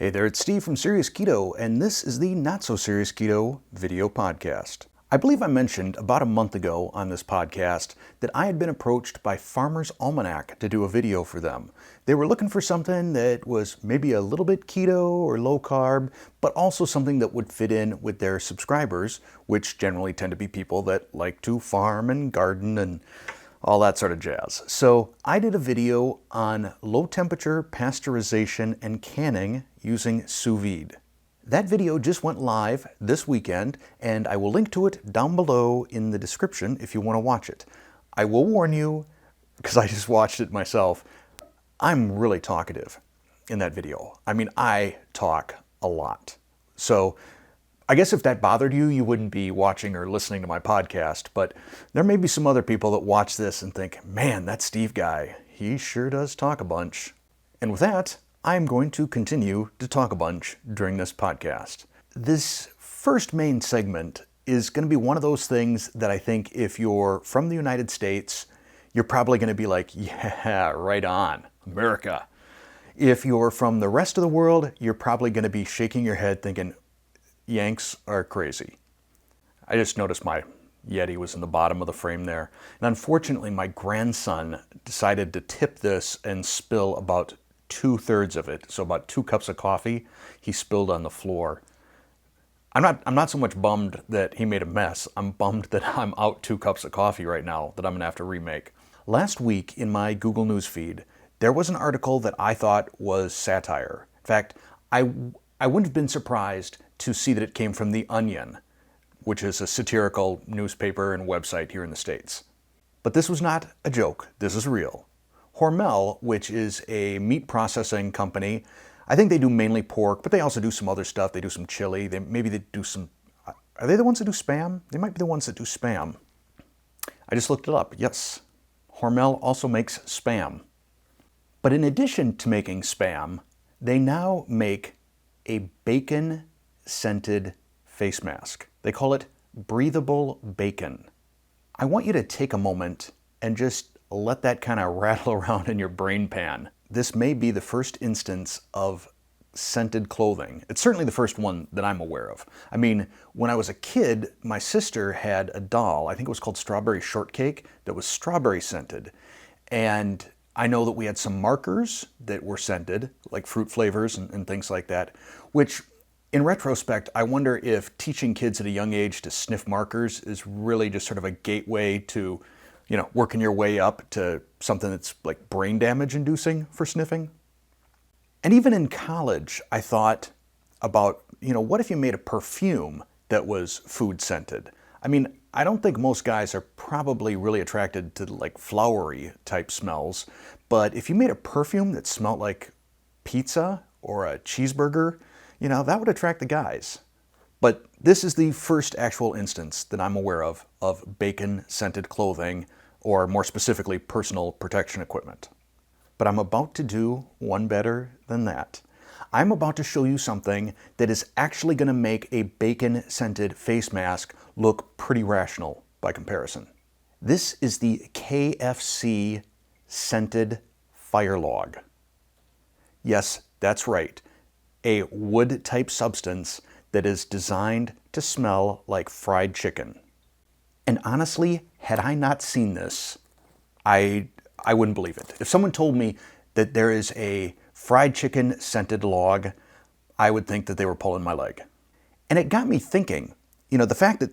Hey there, it's Steve from Serious Keto, and this is the Not So Serious Keto video podcast. I believe I mentioned about a month ago on this podcast that I had been approached by Farmers Almanac to do a video for them. They were looking for something that was maybe a little bit keto or low carb, but also something that would fit in with their subscribers, which generally tend to be people that like to farm and garden and all that sort of jazz. So I did a video on low temperature pasteurization and canning using sous vide. That video just went live this weekend, and I will link to it down below in the description if you want to watch it. I will warn you, because I just watched it myself, I'm really talkative in that video. I mean, I talk a lot. So I guess if that bothered you, you wouldn't be watching or listening to my podcast, but there may be some other people that watch this and think, man, that Steve guy, he sure does talk a bunch. And with that, I'm going to continue to talk a bunch during this podcast. This first main segment is going to be one of those things that I think if you're from the United States, you're probably going to be like, yeah, right on, America. If you're from the rest of the world, you're probably going to be shaking your head thinking, Yanks are crazy. I just noticed my Yeti was in the bottom of the frame there. And unfortunately, my grandson decided to tip this and spill about 2/3 of it. So about 2 cups of coffee he spilled on the floor. I'm not so much bummed that he made a mess. I'm bummed that I'm out 2 cups of coffee right now that I'm gonna have to remake. Last week in my Google News feed, there was an article that I thought was satire. In fact, I wouldn't have been surprised to see that it came from The Onion, which is a satirical newspaper and website here in the States. But this was not a joke. This is real. Hormel, which is a meat processing company, I think they do mainly pork, but they also do some other stuff. They do some chili. Maybe they do some... Are they the ones that do Spam? They might be the ones that do Spam. I just looked it up. Yes, Hormel also makes Spam. But in addition to making Spam, they now make a bacon-scented face mask. They call it Breathable Bacon. I want you to take a moment and just let that kind of rattle around in your brain pan. This may be the first instance of scented clothing. It's certainly the first one that I'm aware of. I mean, when I was a kid, my sister had a doll, I think it was called Strawberry Shortcake, that was strawberry scented. And I know that we had some markers that were scented, like fruit flavors and things like that, which in retrospect, I wonder if teaching kids at a young age to sniff markers is really just sort of a gateway to, working your way up to something that's like brain damage inducing for sniffing. And even in college, I thought about, what if you made a perfume that was food scented? I mean, I don't think most guys are probably really attracted to like flowery type smells, but if you made a perfume that smelled like pizza or a cheeseburger, that would attract the guys. But this is the first actual instance that I'm aware of bacon-scented clothing, or more specifically, personal protection equipment. But I'm about to do one better than that. I'm about to show you something that is actually going to make a bacon-scented face mask look pretty rational by comparison. This is the KFC scented fire log. Yes, that's right. A wood-type substance that is designed to smell like fried chicken. And honestly, had I not seen this, I wouldn't believe it. If someone told me that there is a fried chicken scented log, I would think that they were pulling my leg. And it got me thinking, the fact that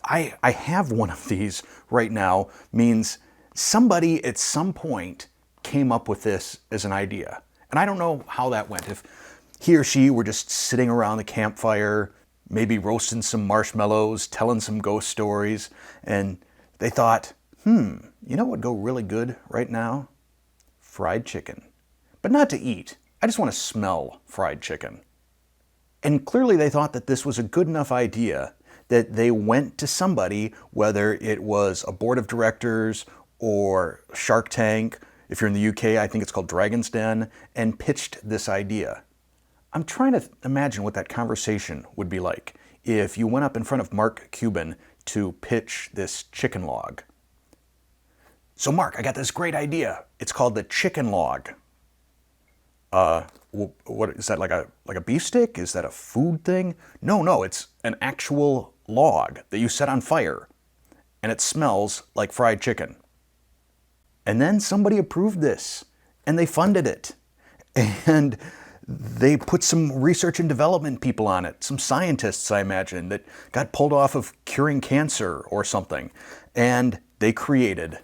I have one of these right now means somebody at some point came up with this as an idea. And I don't know how that went. If he or she were just sitting around the campfire, maybe roasting some marshmallows, telling some ghost stories, and they thought, what would go really good right now? Fried chicken. But not to eat. I just want to smell fried chicken. And clearly they thought that this was a good enough idea that they went to somebody, whether it was a board of directors or Shark Tank, if you're in the UK, I think it's called Dragon's Den, and pitched this idea. I'm trying to imagine what that conversation would be like if you went up in front of Mark Cuban to pitch this chicken log. So Mark, I got this great idea. It's called the chicken log. what is that, like a beef stick? Is that a food thing? No, it's an actual log that you set on fire, and it smells like fried chicken. And then somebody approved this, and they funded it. And they put some research and development people on it, some scientists, I imagine, that got pulled off of curing cancer or something. And they created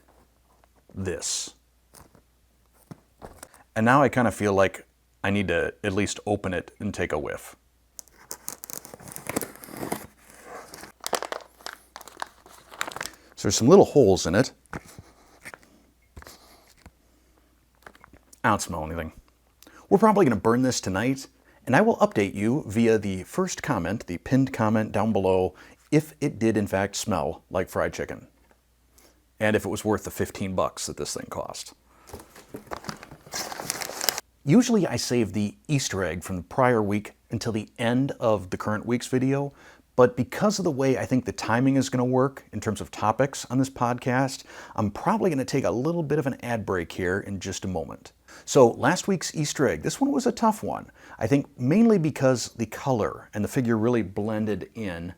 this. And now I kind of feel like I need to at least open it and take a whiff. So there's some little holes in it. I don't smell anything. We're probably going to burn this tonight, and I will update you via the first comment, the pinned comment down below, if it did in fact smell like fried chicken. And if it was worth the $15 that this thing cost. Usually I save the Easter egg from the prior week until the end of the current week's video, but because of the way I think the timing is going to work in terms of topics on this podcast, I'm probably going to take a little bit of an ad break here in just a moment. So last week's Easter egg, this one was a tough one. I think mainly because the color and the figure really blended in,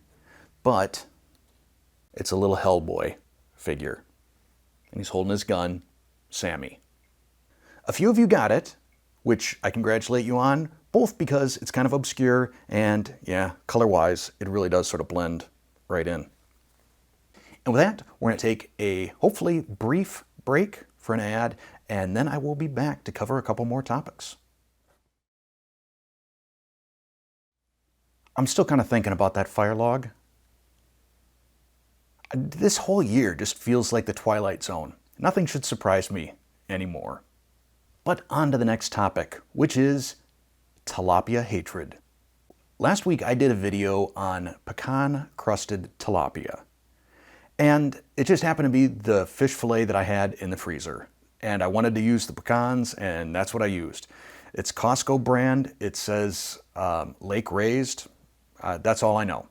but it's a little Hellboy figure. And he's holding his gun, Sammy. A few of you got it, which I congratulate you on, both because it's kind of obscure and, yeah, color-wise, it really does sort of blend right in. And with that, we're going to take a hopefully brief break for an ad, and then I will be back to cover a couple more topics. I'm still kind of thinking about that fire log. This whole year just feels like the Twilight Zone. Nothing should surprise me anymore. But on to the next topic, which is tilapia hatred. Last week I did a video on pecan-crusted tilapia. And it just happened to be the fish fillet that I had in the freezer. And I wanted to use the pecans, and that's what I used. It's Costco brand. It says lake raised. That's all I know.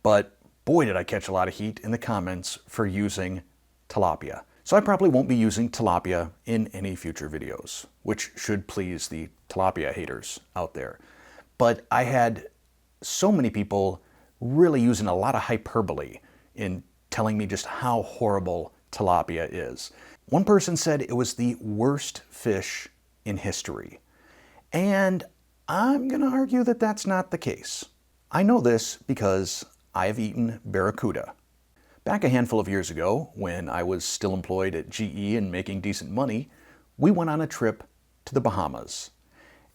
But boy, did I catch a lot of heat in the comments for using tilapia. So I probably won't be using tilapia in any future videos, which should please the tilapia haters out there. But I had so many people really using a lot of hyperbole in telling me just how horrible tilapia is. One person said it was the worst fish in history. And I'm going to argue that that's not the case. I know this because I have eaten Barracuda. Back a handful of years ago, when I was still employed at GE and making decent money, we went on a trip to the Bahamas.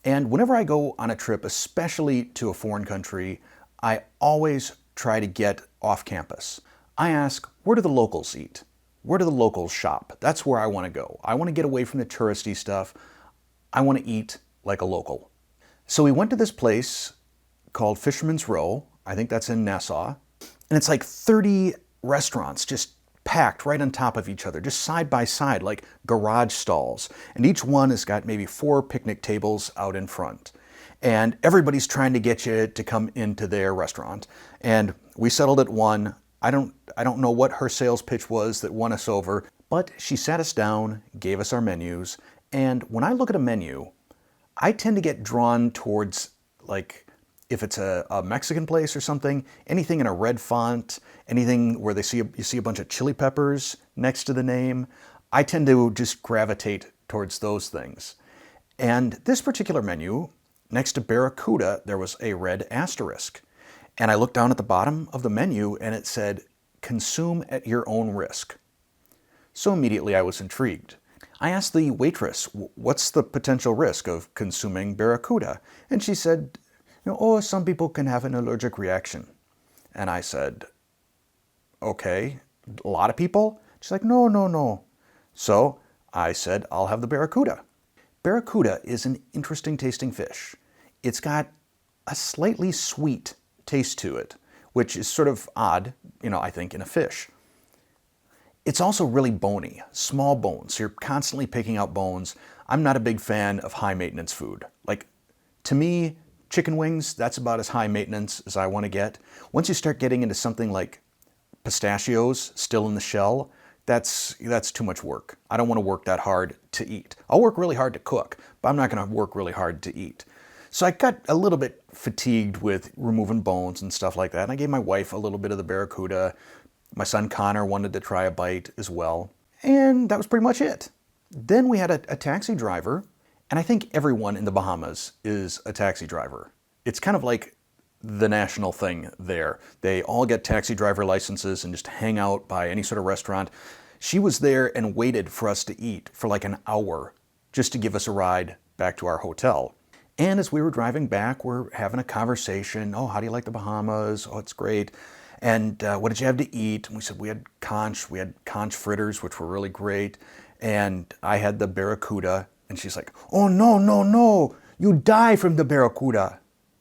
And whenever I go on a trip, especially to a foreign country, I always try to get off campus. I ask, where do the locals eat? Where do the locals shop? That's where I want to go. I want to get away from the touristy stuff. I want to eat like a local. So we went to this place called Fisherman's Row. I think that's in Nassau. And it's like 30 restaurants just packed right on top of each other, just side by side, like garage stalls. And each one has got maybe 4 picnic tables out in front. And everybody's trying to get you to come into their restaurant. And we settled at one. I don't know what her sales pitch was that won us over, but she sat us down, gave us our menus. And when I look at a menu, I tend to get drawn towards, like, if it's a Mexican place or something, anything in a red font, anything where you see a bunch of chili peppers next to the name, I tend to just gravitate towards those things. And this particular menu, next to Barracuda, there was a red asterisk. And I looked down at the bottom of the menu and it said, consume at your own risk. So immediately I was intrigued. I asked the waitress, what's the potential risk of consuming Barracuda? And she said, some people can have an allergic reaction. And I said, okay, a lot of people? She's like, no. So I said, I'll have the Barracuda. Barracuda is an interesting tasting fish. It's got a slightly sweet taste to it, which is sort of odd, I think, in a fish. It's also really bony, small bones. You're constantly picking out bones. I'm not a big fan of high maintenance food. Like, to me, chicken wings, that's about as high maintenance as I want to get. Once you start getting into something like pistachios still in the shell, that's too much work. I don't want to work that hard to eat. I'll work really hard to cook, but I'm not going to work really hard to eat. So I got a little bit fatigued with removing bones and stuff like that. And I gave my wife a little bit of the Barracuda. My son Connor wanted to try a bite as well. And that was pretty much it. Then we had a taxi driver, and I think everyone in the Bahamas is a taxi driver. It's kind of like the national thing there. They all get taxi driver licenses and just hang out by any sort of restaurant. She was there and waited for us to eat for like an hour just to give us a ride back to our hotel. And as we were driving back, we're having a conversation. Oh, how do you like the Bahamas? Oh, it's great. And what did you have to eat? And we said we had conch. We had conch fritters, which were really great. And I had the Barracuda. And she's like, oh, no, no, no. You die from the Barracuda.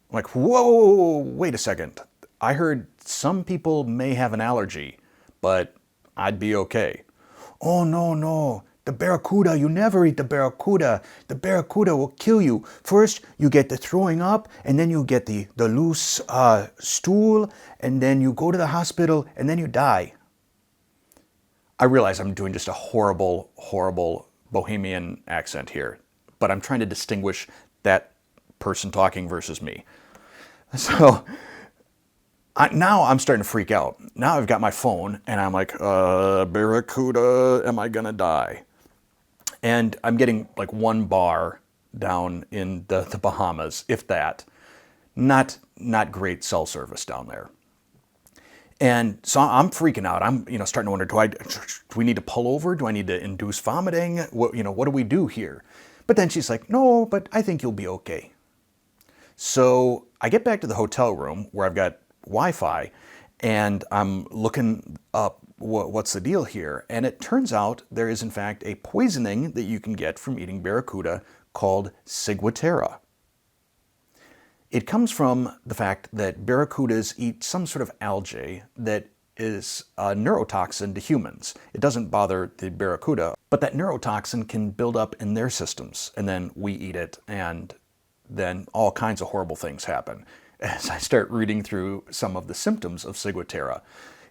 I'm like, whoa, wait a second. I heard some people may have an allergy, but I'd be okay. Oh, no, no. The Barracuda, you never eat the Barracuda. The Barracuda will kill you. First, you get the throwing up, and then you get the loose stool, and then you go to the hospital, and then you die. I realize I'm doing just a horrible, horrible Bohemian accent here, but I'm trying to distinguish that person talking versus me. So now I'm starting to freak out. Now I've got my phone, and I'm like, Barracuda, am I gonna die? And I'm getting like 1 bar down in the Bahamas, if that. Not great cell service down there. And so I'm freaking out. I'm starting to wonder, do we need to pull over? Do I need to induce vomiting? What do we do here? But then she's like, no, but I think you'll be okay. So I get back to the hotel room where I've got Wi-Fi, and I'm looking up what's the deal here. And it turns out there is in fact a poisoning that you can get from eating Barracuda called ciguatera. It comes from the fact that barracudas eat some sort of algae that is a neurotoxin to humans. It doesn't bother the barracuda, but that neurotoxin can build up in their systems, and then we eat it, and then all kinds of horrible things happen. As I start reading through some of the symptoms of ciguatera,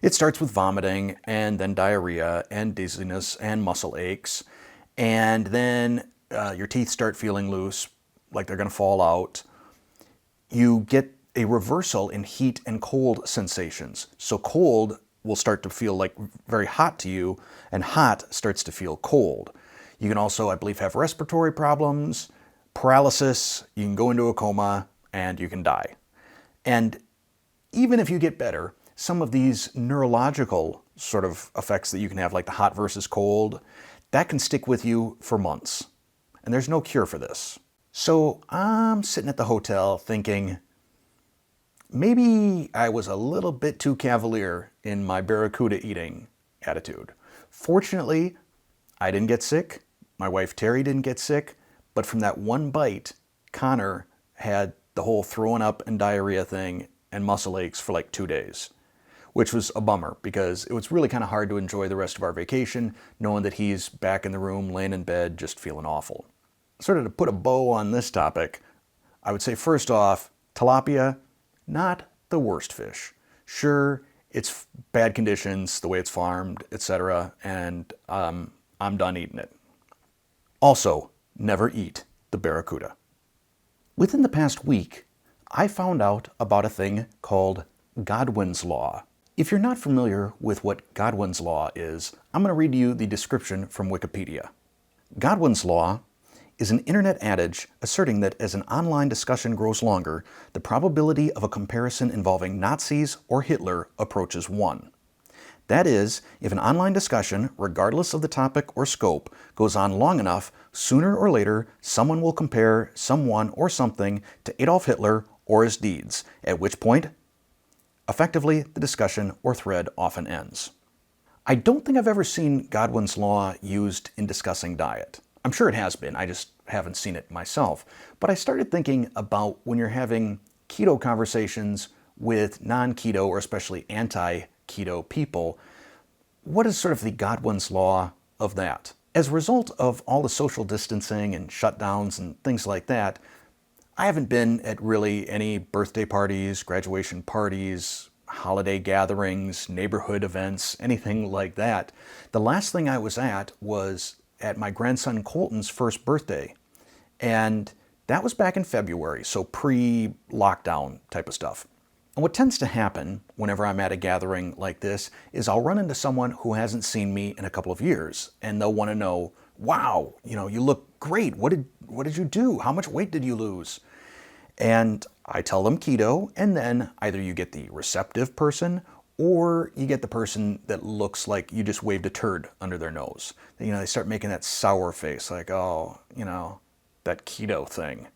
it starts with vomiting, and then diarrhea, and dizziness, and muscle aches, and then your teeth start feeling loose, like they're going to fall out. You get a reversal in heat and cold sensations. So cold will start to feel like very hot to you, and hot starts to feel cold. You can also, I believe, have respiratory problems, paralysis, you can go into a coma, and you can die. And even if you get better, some of these neurological sort of effects that you can have, like the hot versus cold, that can stick with you for months. And there's no cure for this. So I'm sitting at the hotel thinking, maybe I was a little bit too cavalier in my Barracuda eating attitude. Fortunately, I didn't get sick. My wife Terry didn't get sick. But from that one bite, Connor had the whole throwing up and diarrhea thing and muscle aches for like 2 days, which was a bummer because it was really kind of hard to enjoy the rest of our vacation knowing that he's back in the room, laying in bed, just feeling awful. Sort of to put a bow on this topic, I would say first off, tilapia, not the worst fish. Sure, it's bad conditions, the way it's farmed, etc., and I'm done eating it. Also, never eat the barracuda. Within the past week, I found out about a thing called Godwin's Law. If you're not familiar with what Godwin's Law is, I'm going to read you the description from Wikipedia. Godwin's Law is an internet adage asserting that as an online discussion grows longer, the probability of a comparison involving Nazis or Hitler approaches 1. That is, if an online discussion, regardless of the topic or scope, goes on long enough, sooner or later, someone will compare someone or something to Adolf Hitler or his deeds, at which point, effectively, the discussion or thread often ends. I don't think I've ever seen Godwin's Law used in discussing diet. I'm sure it has been, I just haven't seen it myself. But I started thinking about when you're having keto conversations with non-keto or especially anti-keto people, what is sort of the Godwin's Law of that? As a result of all the social distancing and shutdowns and things like that, I haven't been at really any birthday parties, graduation parties, holiday gatherings, neighborhood events, anything like that. The last thing I was at my grandson Colton's first birthday. And that was back in February, so pre-lockdown type of stuff. And what tends to happen whenever I'm at a gathering like this is I'll run into someone who hasn't seen me in a couple of years, and they'll want to know, wow, you look great. What did you do? How much weight did you lose? And I tell them keto, and then either you get the receptive person or you get the person that looks like you just waved a turd under their nose. They start making that sour face like, oh, that keto thing.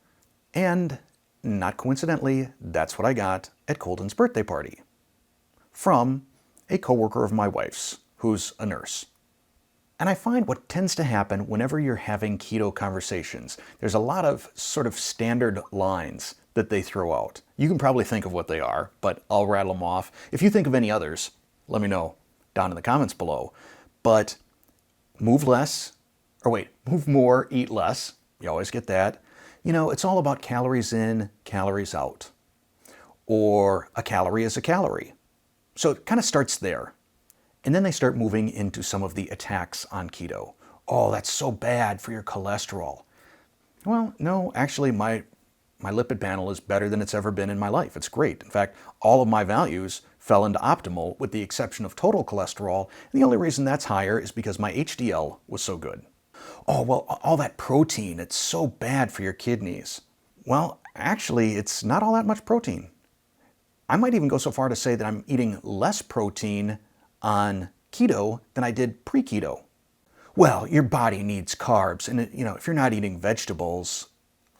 And not coincidentally, that's what I got at Colton's birthday party from a coworker of my wife's who's a nurse. And I find what tends to happen whenever you're having keto conversations, there's a lot of sort of standard lines that they throw out. You can probably think of what they are, but I'll rattle them off. If you think of any others, let me know down in the comments below. But move more, eat less. You always get that. It's all about calories in, calories out. Or a calorie is a calorie. So it kind of starts there. And then they start moving into some of the attacks on keto. Oh, that's so bad for your cholesterol. Well, no, actually my lipid panel is better than it's ever been in my life. It's great. In fact, all of my values fell into optimal with the exception of total cholesterol. And the only reason that's higher is because my HDL was so good. Oh, well, all that protein, it's so bad for your kidneys. Well, actually, it's not all that much protein. I might even go so far to say that I'm eating less protein on keto than I did pre-keto. Well, your body needs carbs, and if you're not eating vegetables,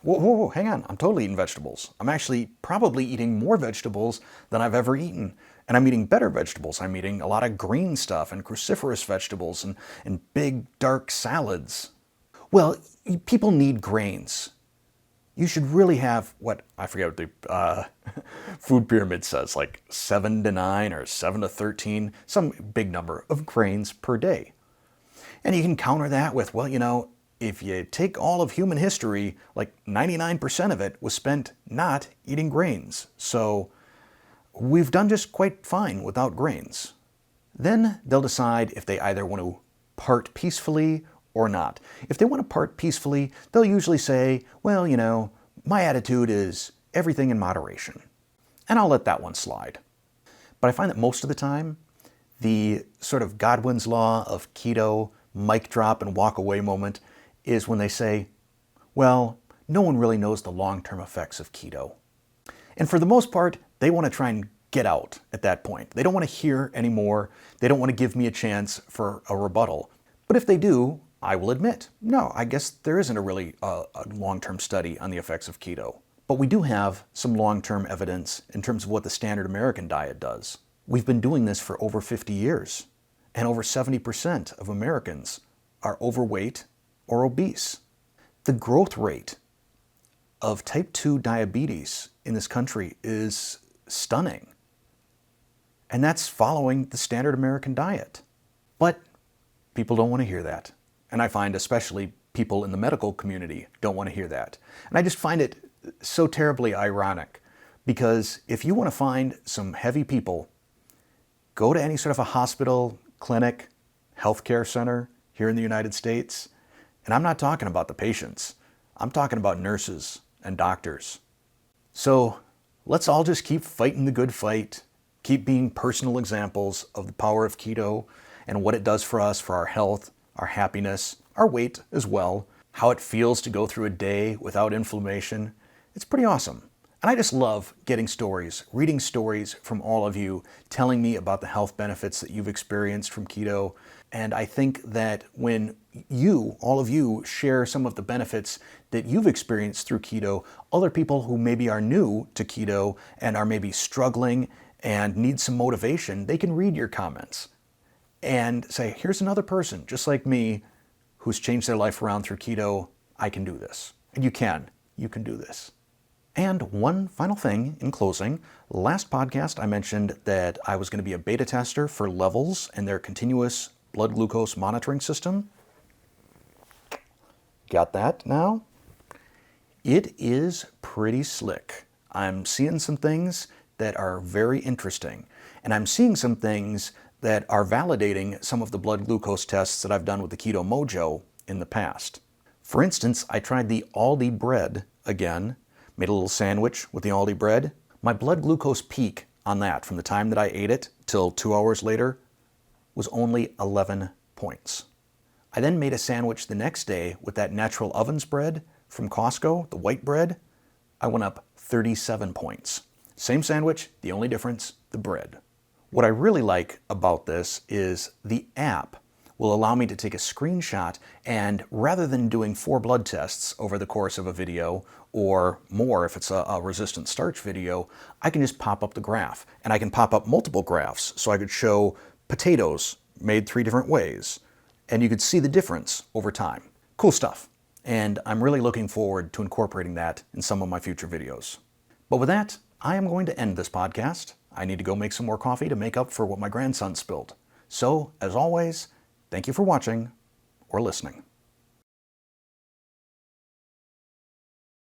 whoa, hang on, I'm totally eating vegetables. I'm actually probably eating more vegetables than I've ever eaten. And I'm eating better vegetables. I'm eating a lot of green stuff and cruciferous vegetables and big dark salads. Well, people need grains. You should really have I forget what the food pyramid says, like 7 to 9 or 7 to 13, some big number of grains per day. And you can counter that with, if you take all of human history, like 99% of it was spent not eating grains. So we've done just quite fine without grains. Then they'll decide if they either want to part peacefully or not. If they want to part peacefully, they'll usually say, well, my attitude is everything in moderation. And I'll let that one slide. But I find that most of the time, the sort of Godwin's law of keto, mic drop and walk away moment is when they say, well, no one really knows the long-term effects of keto. And for the most part, they want to try and get out at that point. They don't want to hear anymore. They don't want to give me a chance for a rebuttal. But if they do, I will admit, no, I guess there isn't a really a long-term study on the effects of keto. But we do have some long-term evidence in terms of what the standard American diet does. We've been doing this for over 50 years, and over 70% of Americans are overweight or obese. The growth rate of type 2 diabetes in this country is stunning. And that's following the standard American diet. But people don't want to hear that. And I find especially people in the medical community don't want to hear that. And I just find it so terribly ironic, because if you want to find some heavy people, go to any sort of a hospital, clinic, healthcare center here in the United States. And I'm not talking about the patients. I'm talking about nurses and doctors. So let's all just keep fighting the good fight, keep being personal examples of the power of keto and what it does for us, for our health, our happiness, our weight as well, how it feels to go through a day without inflammation. It's pretty awesome. And I just love getting stories, reading stories from all of you, telling me about the health benefits that you've experienced from keto. And I think that when all of you share some of the benefits that you've experienced through keto, other people who maybe are new to keto and are maybe struggling and need some motivation, they can read your comments and say, here's another person just like me who's changed their life around through keto. I can do this. And you can do this. And one final thing in closing. Last podcast, I mentioned that I was going to be a beta tester for Levels and their continuous blood glucose monitoring system. Got that now? It is pretty slick. I'm seeing some things that are very interesting. And I'm seeing some things that are validating some of the blood glucose tests that I've done with the Keto Mojo in the past. For instance, I tried the Aldi bread again, made a little sandwich with the Aldi bread. My blood glucose peak on that from the time that I ate it till 2 hours later was only 11 points. I then made a sandwich the next day with that natural ovens bread from Costco, the white bread. I went up 37 points. Same sandwich, the only difference, the bread. What I really like about this is the app will allow me to take a screenshot, and rather than doing 4 blood tests over the course of a video, or more if it's a resistant starch video, I can just pop up the graph. And I can pop up multiple graphs, so I could show potatoes made 3 different ways, and you could see the difference over time. Cool stuff. And I'm really looking forward to incorporating that in some of my future videos. But with that, I am going to end this podcast. I need to go make some more coffee to make up for what my grandson spilled. So, as always, thank you for watching or listening.